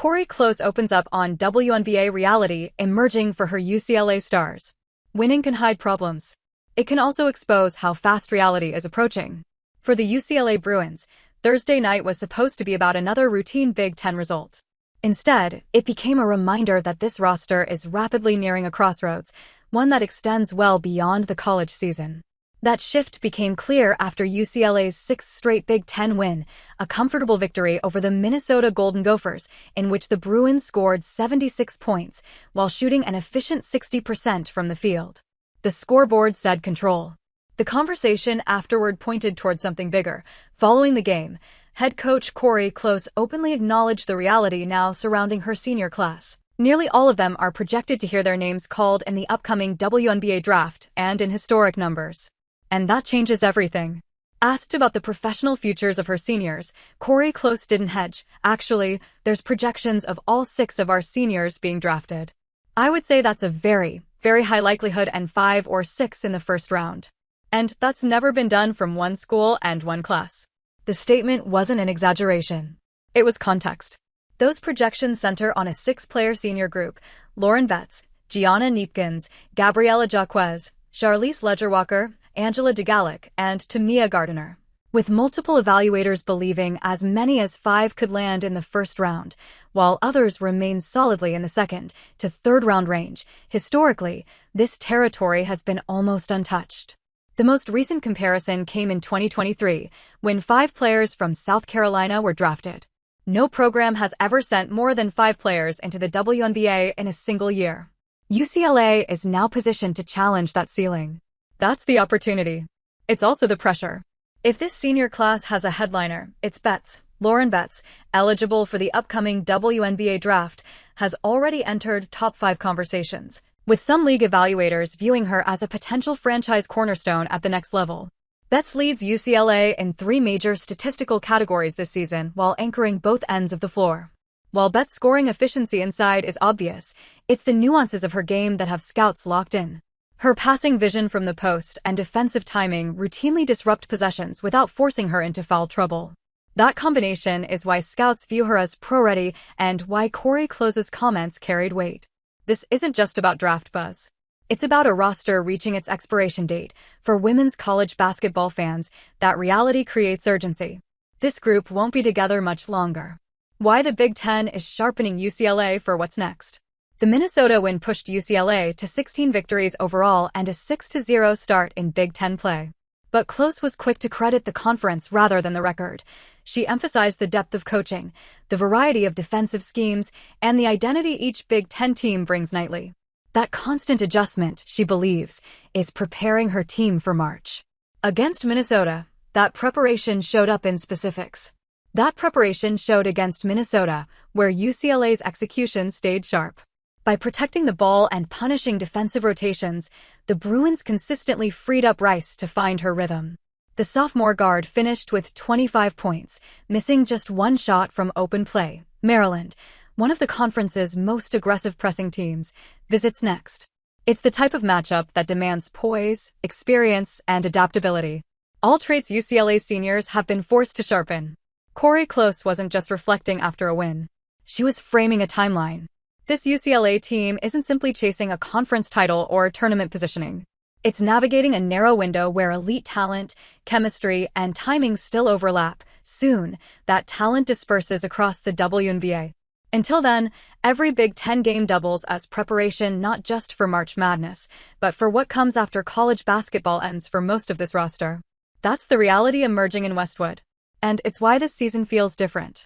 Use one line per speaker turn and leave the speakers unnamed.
Cori Close opens up on WNBA reality emerging for her UCLA stars. Winning can hide problems. It can also expose how fast reality is approaching. For the UCLA Bruins, Thursday night was supposed to be about another routine Big Ten result. Instead, it became a reminder that this roster is rapidly nearing a crossroads, one that extends well beyond the college season. That shift became clear after UCLA's sixth straight Big Ten win, a comfortable victory over the Minnesota Golden Gophers, in which the Bruins scored 76 points while shooting an efficient 60% from the field. The scoreboard said control. The conversation afterward pointed toward something bigger. Following the game, head coach Cori Close openly acknowledged the reality now surrounding her senior class. Nearly all of them are projected to hear their names called in the upcoming WNBA draft and in historic numbers. And that changes everything. Asked about the professional futures of her seniors, Cori Close didn't hedge. Actually, there's projections of all 6 of our seniors being drafted. I would say that's a very, very high likelihood, and 5 or 6 in the first round. And that's never been done from one school and one class. The statement wasn't an exaggeration. It was context. Those projections center on a 6-player senior group: Lauren Betts, Gianna Neepkins, Gabriella Jaquez, Charlize Ledger-Walker, Angela DeGallic, and Tamia Gardiner. With multiple evaluators believing as many as 5 could land in the first round, while others remain solidly in the second to third round range, historically, this territory has been almost untouched. The most recent comparison came in 2023, when 5 players from South Carolina were drafted. No program has ever sent more than 5 players into the WNBA in a single year. UCLA is now positioned to challenge that ceiling. That's the opportunity. It's also the pressure. If this senior class has a headliner, it's Betts. Lauren Betts, eligible for the upcoming WNBA draft, has already entered top 5 conversations, with some league evaluators viewing her as a potential franchise cornerstone at the next level. Betts leads UCLA in 3 major statistical categories this season while anchoring both ends of the floor. While Betts' scoring efficiency inside is obvious, it's the nuances of her game that have scouts locked in. Her passing vision from the post and defensive timing routinely disrupt possessions without forcing her into foul trouble. That combination is why scouts view her as pro-ready and why Cori Close's comments carried weight. This isn't just about draft buzz. It's about a roster reaching its expiration date. For women's college basketball fans, that reality creates urgency. This group won't be together much longer. Why the Big Ten is sharpening UCLA for what's next. The Minnesota win pushed UCLA to 16 victories overall and a 6-0 start in Big Ten play. But Close was quick to credit the conference rather than the record. She emphasized the depth of coaching, the variety of defensive schemes, and the identity each Big Ten team brings nightly. That constant adjustment, she believes, is preparing her team for March. Against Minnesota, that preparation showed up in specifics. That preparation showed against Minnesota, where UCLA's execution stayed sharp. By protecting the ball and punishing defensive rotations, the Bruins consistently freed up Rice to find her rhythm. The sophomore guard finished with 25 points, missing just 1 shot from open play. Maryland, one of the conference's most aggressive pressing teams, visits next. It's the type of matchup that demands poise, experience, and adaptability. All traits UCLA seniors have been forced to sharpen. Cori Close wasn't just reflecting after a win. She was framing a timeline. This UCLA team isn't simply chasing a conference title or tournament positioning. It's navigating a narrow window where elite talent, chemistry, and timing still overlap. Soon, that talent disperses across the WNBA. Until then, every Big Ten game doubles as preparation not just for March Madness, but for what comes after college basketball ends for most of this roster. That's the reality emerging in Westwood. And it's why this season feels different.